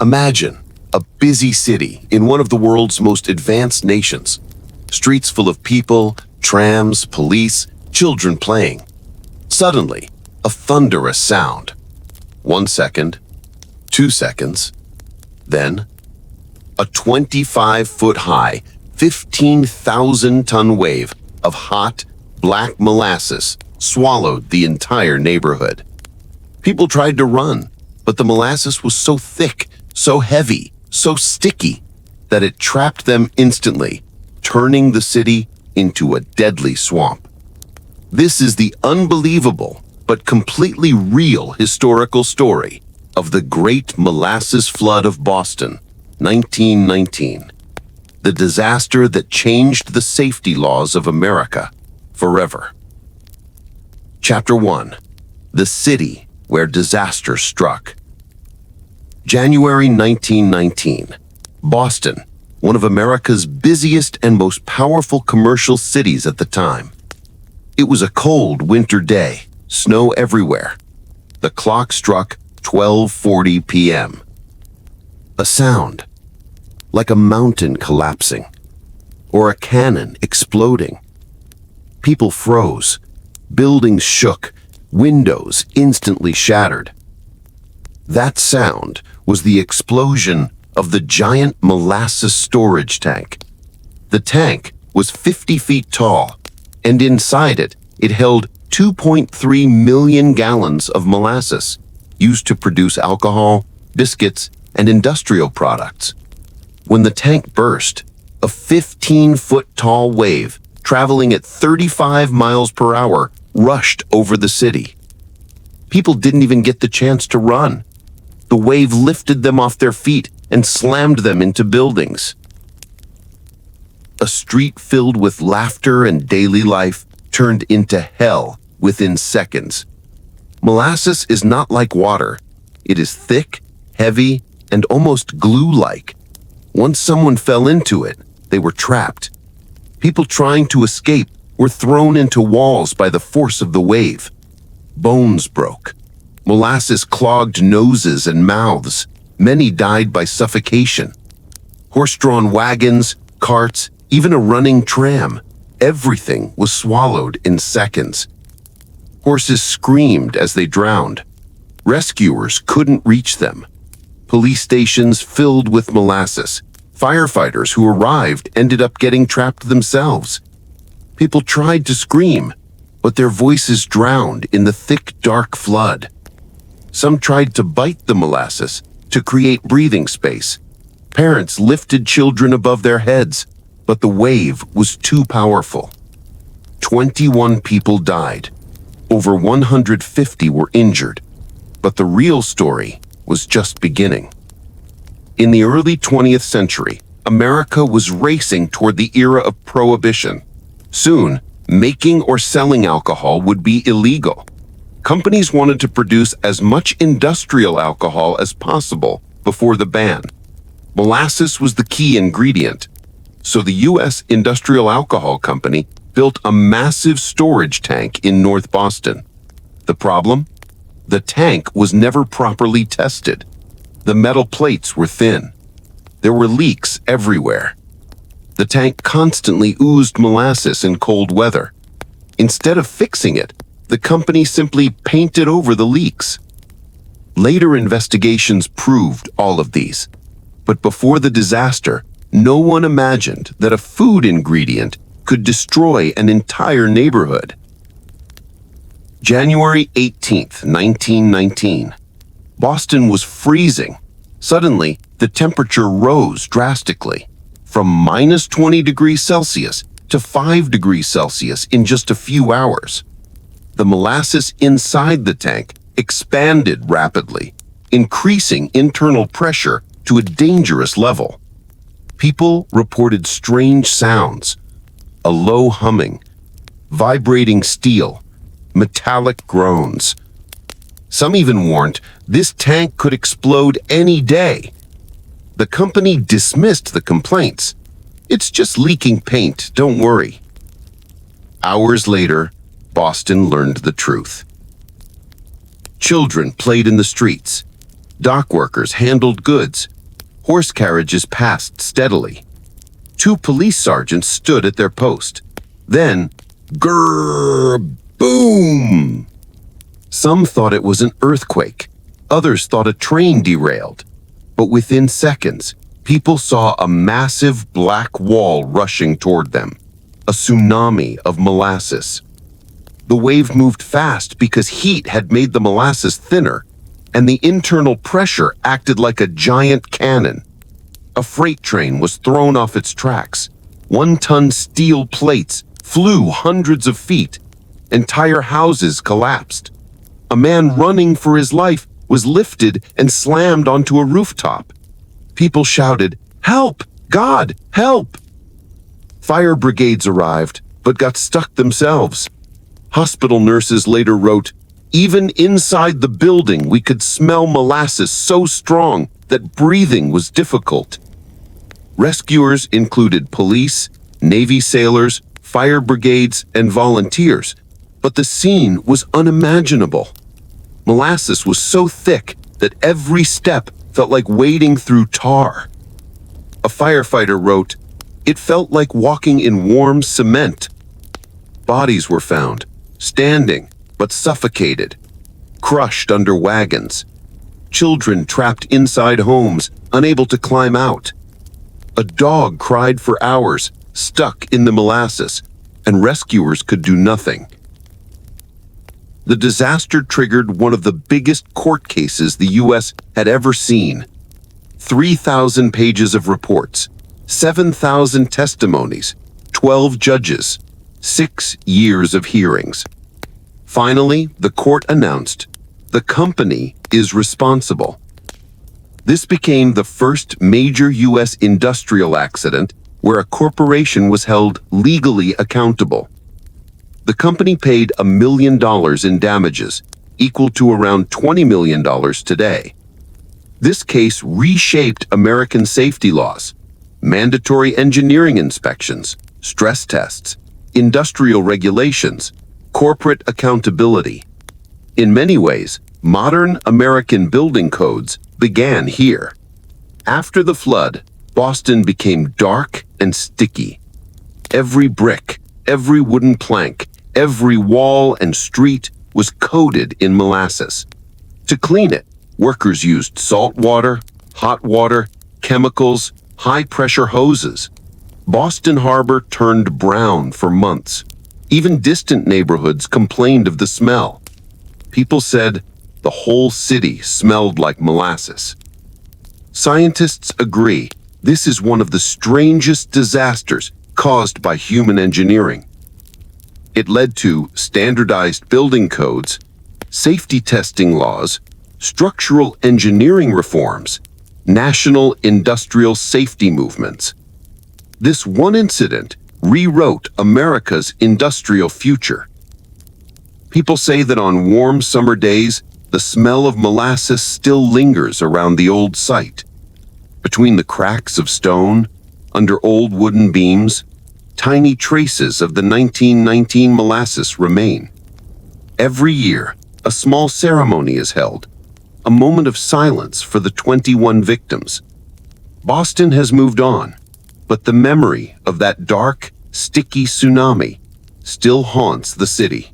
Imagine a busy city in one of the world's most advanced nations. Streets full of people, trams, police, children playing. Suddenly, a thunderous sound. 1 second, 2 seconds, then a 25-foot-high, 15,000-ton wave of hot, black molasses swallowed the entire neighborhood. People tried to run, but the molasses was so thick, so heavy, so sticky, that it trapped them instantly, turning the city into a deadly swamp. This is the unbelievable but completely real historical story of the Great Molasses Flood of Boston, 1919. The disaster that changed the safety laws of America forever. Chapter 1. The City Where Disaster Struck. January 1919. Boston, one of America's busiest and most powerful commercial cities at the time. It was a cold winter day, snow everywhere. The clock struck 12:40 p.m. A sound, like a mountain collapsing, or a cannon exploding. People froze, buildings shook, windows instantly shattered. That sound was the explosion of the giant molasses storage tank. The tank was 50 feet tall, and inside it held 2.3 million gallons of molasses, used to produce alcohol, biscuits, and industrial products. When the tank burst, a 15-foot-tall wave, traveling at 35 miles per hour, rushed over the city. People didn't even get the chance to run. The wave lifted them off their feet and slammed them into buildings. A street filled with laughter and daily life turned into hell within seconds. Molasses is not like water. It is thick, heavy, and almost glue-like. Once someone fell into it, they were trapped. People trying to escape were thrown into walls by the force of the wave. Bones broke. Molasses clogged noses and mouths. Many died by suffocation. Horse-drawn wagons, carts, even a running tram. Everything was swallowed in seconds. Horses screamed as they drowned. Rescuers couldn't reach them. Police stations filled with molasses. Firefighters who arrived ended up getting trapped themselves. People tried to scream, but their voices drowned in the thick, dark flood. Some tried to bite the molasses to create breathing space. Parents lifted children above their heads, but the wave was too powerful. 21 people died. Over 150 were injured. But the real story was just beginning. In the early 20th century, America was racing toward the era of Prohibition. Soon, making or selling alcohol would be illegal. Companies wanted to produce as much industrial alcohol as possible before the ban. Molasses was the key ingredient. So the U.S. Industrial Alcohol Company built a massive storage tank in North Boston. The problem? The tank was never properly tested. The metal plates were thin. There were leaks everywhere. The tank constantly oozed molasses in cold weather. Instead of fixing it, the company simply painted over the leaks. Later investigations proved all of these. But before the disaster, no one imagined that a food ingredient could destroy an entire neighborhood. January 18th, 1919. Boston was freezing. Suddenly, the temperature rose drastically, from minus 20 degrees Celsius to 5 degrees Celsius in just a few hours. The molasses inside the tank expanded rapidly, increasing internal pressure to a dangerous level. People reported strange sounds, a low humming, vibrating steel, metallic groans. Some even warned this tank could explode any day. The company dismissed the complaints. It's just leaking paint, don't worry. Hours later, Boston learned the truth. Children played in the streets. Dock workers handled goods. Horse carriages passed steadily. 2 police sergeants stood at their post. Then, grrr, boom! Some thought it was an earthquake. Others thought a train derailed. But within seconds, people saw a massive black wall rushing toward them. A tsunami of molasses. The wave moved fast because heat had made the molasses thinner, and the internal pressure acted like a giant cannon. A freight train was thrown off its tracks. 1-ton steel plates flew hundreds of feet. Entire houses collapsed. A man running for his life was lifted and slammed onto a rooftop. People shouted, "Help! God, help!" Fire brigades arrived, but got stuck themselves. Hospital nurses later wrote, "Even inside the building, we could smell molasses so strong that breathing was difficult." Rescuers included police, Navy sailors, fire brigades, and volunteers, but the scene was unimaginable. Molasses was so thick that every step felt like wading through tar. A firefighter wrote, "It felt like walking in warm cement." Bodies were found, standing but suffocated, crushed under wagons. Children trapped inside homes, unable to climb out. A dog cried for hours, stuck in the molasses, and rescuers could do nothing. The disaster triggered one of the biggest court cases the U.S. had ever seen. 3,000 pages of reports, 7,000 testimonies, 12 judges, 6 years of hearings. Finally, the court announced, the company is responsible. This became the first major U.S. industrial accident where a corporation was held legally accountable. The company paid $1 million in damages, equal to around $20 million today. This case reshaped American safety laws, mandatory engineering inspections, stress tests, industrial regulations, corporate accountability. In many ways, modern American building codes began here. After the flood, Boston became dark and sticky. Every brick, every wooden plank, every wall and street was coated in molasses. To clean it, workers used salt water, hot water, chemicals, high-pressure hoses. Boston Harbor turned brown for months. Even distant neighborhoods complained of the smell. People said the whole city smelled like molasses. Scientists agree this is one of the strangest disasters caused by human engineering. It led to standardized building codes, safety testing laws, structural engineering reforms, national industrial safety movements. This one incident rewrote America's industrial future. People say that on warm summer days, the smell of molasses still lingers around the old site. Between the cracks of stone, under old wooden beams, tiny traces of the 1919 molasses remain. Every year, a small ceremony is held, a moment of silence for the 21 victims. Boston has moved on, but the memory of that dark, sticky tsunami still haunts the city.